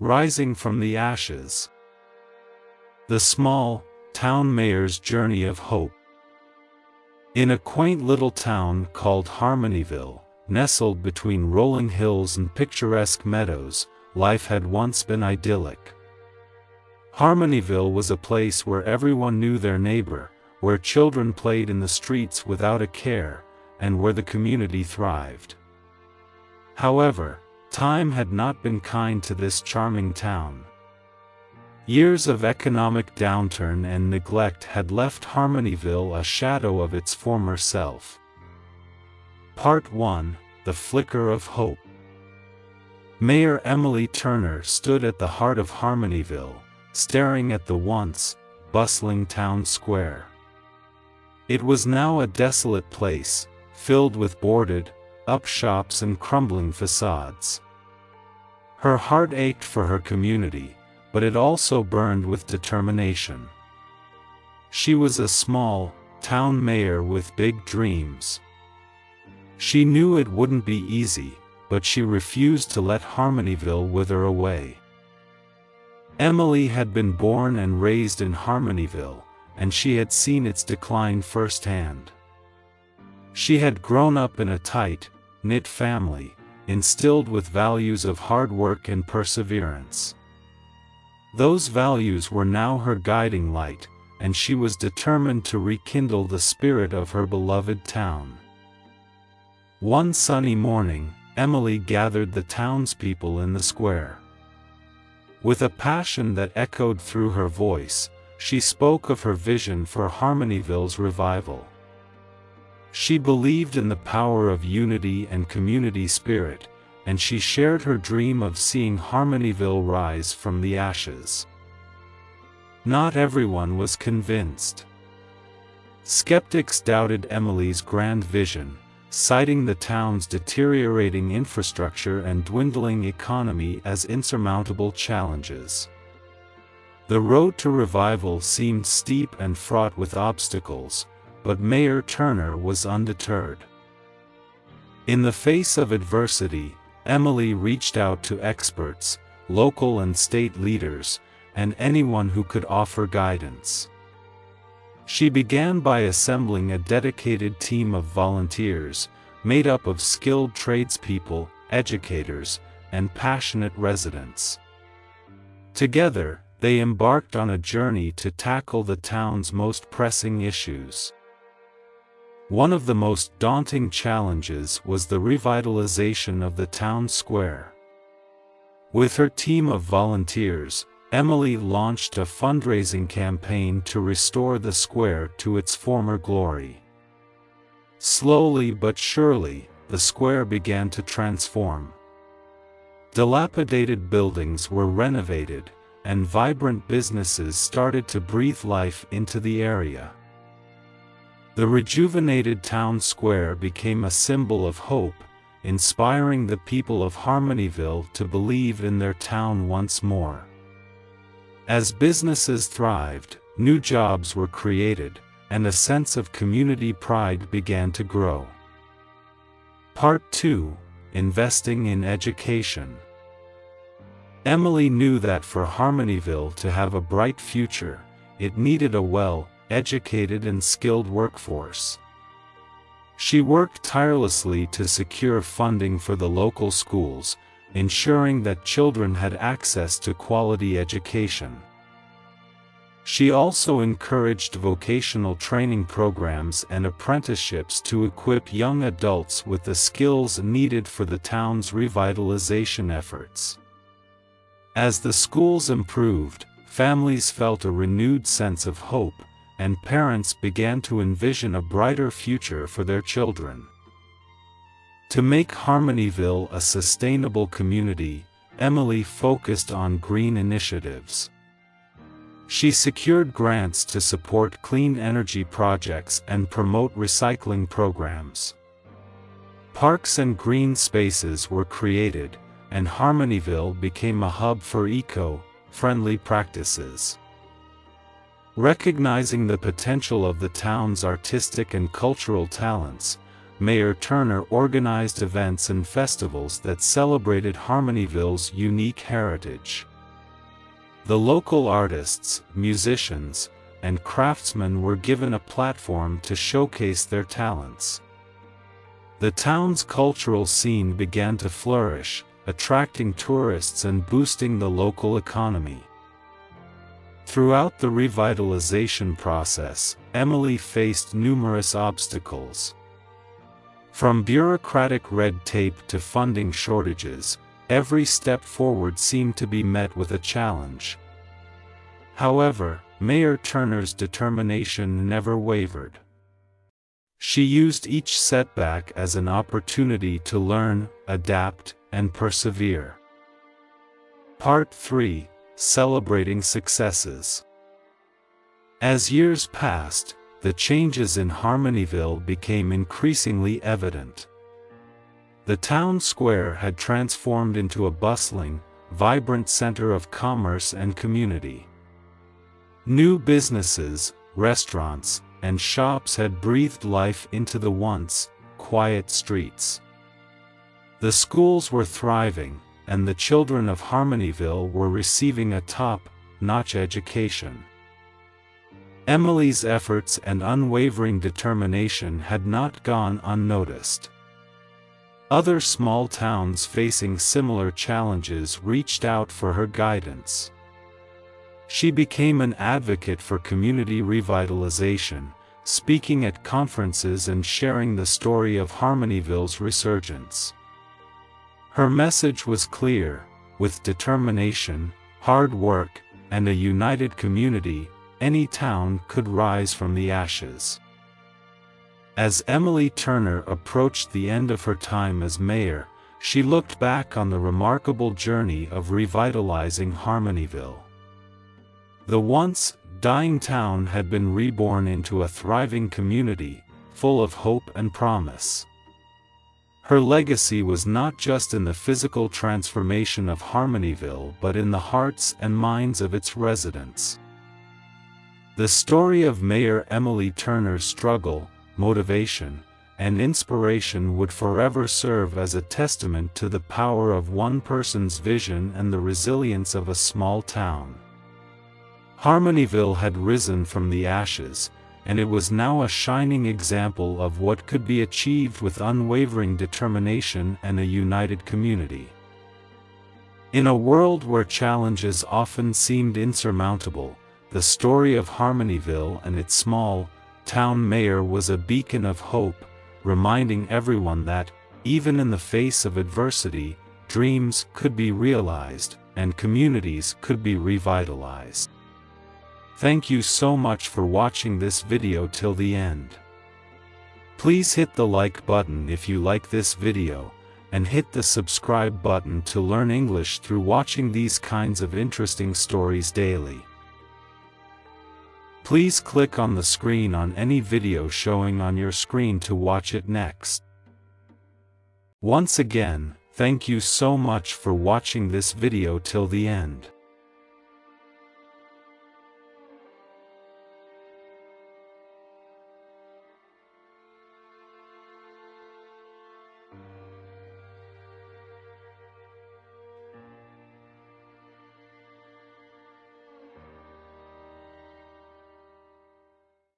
Rising from the ashes. The small town mayor's journey of hope. In a quaint little town called Harmonyville, nestled between rolling hills and picturesque meadows, life had once been idyllic. Harmonyville was a place where everyone knew their neighbor, where children played in the streets without a care, and where the community thrived. However, time had not been kind to this charming town. Years of economic downturn and neglect had left Harmonyville a shadow of its former self. Part 1: The Flicker of Hope. Mayor Emily Turner stood at the heart of Harmonyville, staring at the once bustling town square. It was now a desolate place, filled with boarded-up shops and crumbling facades. Her heart ached for her community, but it also burned with determination. She was a small town mayor with big dreams. She knew it wouldn't be easy, but she refused to let Harmonyville wither away. Emily had been born and raised in Harmonyville, and she had seen its decline firsthand. She had grown up in a tight-knit family, instilled with values of hard work and perseverance. Those values were now her guiding light, and she was determined to rekindle the spirit of her beloved town. One sunny morning, Emily gathered the townspeople in the square. With a passion that echoed through her voice, she spoke of her vision for Harmonyville's revival. She believed in the power of unity and community spirit, and she shared her dream of seeing Harmonyville rise from the ashes. Not everyone was convinced. Skeptics doubted Emily's grand vision, citing the town's deteriorating infrastructure and dwindling economy as insurmountable challenges. The road to revival seemed steep and fraught with obstacles, but Mayor Turner was undeterred. In the face of adversity, Emily reached out to experts, local and state leaders, and anyone who could offer guidance. She began by assembling a dedicated team of volunteers, made up of skilled tradespeople, educators, and passionate residents. Together, they embarked on a journey to tackle the town's most pressing issues. One of the most daunting challenges was the revitalization of the town square. With her team of volunteers, Emily launched a fundraising campaign to restore the square to its former glory. Slowly but surely, the square began to transform. Dilapidated buildings were renovated, and vibrant businesses started to breathe life into the area. The rejuvenated town square became a symbol of hope, inspiring the people of Harmonyville to believe in their town once more. As businesses thrived, new jobs were created, and a sense of community pride began to grow. Part 2: Investing in Education. Emily knew that for Harmonyville to have a bright future, it needed a well-educated and skilled workforce. She worked tirelessly to secure funding for the local schools, ensuring that children had access to quality education. She also encouraged vocational training programs and apprenticeships to equip young adults with the skills needed for the town's revitalization efforts. As the schools improved, families felt a renewed sense of hope, and parents began to envision a brighter future for their children. To make Harmonyville a sustainable community, Emily focused on green initiatives. She secured grants to support clean energy projects and promote recycling programs. Parks and green spaces were created, and Harmonyville became a hub for eco-friendly practices. Recognizing the potential of the town's artistic and cultural talents, Mayor Turner organized events and festivals that celebrated Harmonyville's unique heritage. The local artists, musicians, and craftsmen were given a platform to showcase their talents. The town's cultural scene began to flourish, attracting tourists and boosting the local economy. Throughout the revitalization process, Emily faced numerous obstacles. From bureaucratic red tape to funding shortages, every step forward seemed to be met with a challenge. However, Mayor Turner's determination never wavered. She used each setback as an opportunity to learn, adapt, and persevere. Part 3: Celebrating Successes. As years passed, the changes in Harmonyville became increasingly evident. The town square had transformed into a bustling, vibrant center of commerce and community. New businesses, restaurants, and shops had breathed life into the once quiet streets. The schools were thriving, and the children of Harmonyville were receiving a top-notch education. Emily's efforts and unwavering determination had not gone unnoticed. Other small towns facing similar challenges reached out for her guidance. She became an advocate for community revitalization, speaking at conferences and sharing the story of Harmonyville's resurgence. Her message was clear: with determination, hard work, and a united community, any town could rise from the ashes. As Emily Turner approached the end of her time as mayor, she looked back on the remarkable journey of revitalizing Harmonyville. The once dying town had been reborn into a thriving community, full of hope and promise. Her legacy was not just in the physical transformation of Harmonyville but in the hearts and minds of its residents. The story of Mayor Emily Turner's struggle, motivation, and inspiration would forever serve as a testament to the power of one person's vision and the resilience of a small town. Harmonyville had risen from the ashes, and it was now a shining example of what could be achieved with unwavering determination and a united community. In a world where challenges often seemed insurmountable, the story of Harmonyville and its small town mayor was a beacon of hope, reminding everyone that, even in the face of adversity, dreams could be realized, and communities could be revitalized. Thank you so much for watching this video till the end. Please hit the like button if you like this video, and hit the subscribe button to learn English through watching these kinds of interesting stories daily. Please click on the screen on any video showing on your screen to watch it next. Once again, thank you so much for watching this video till the end.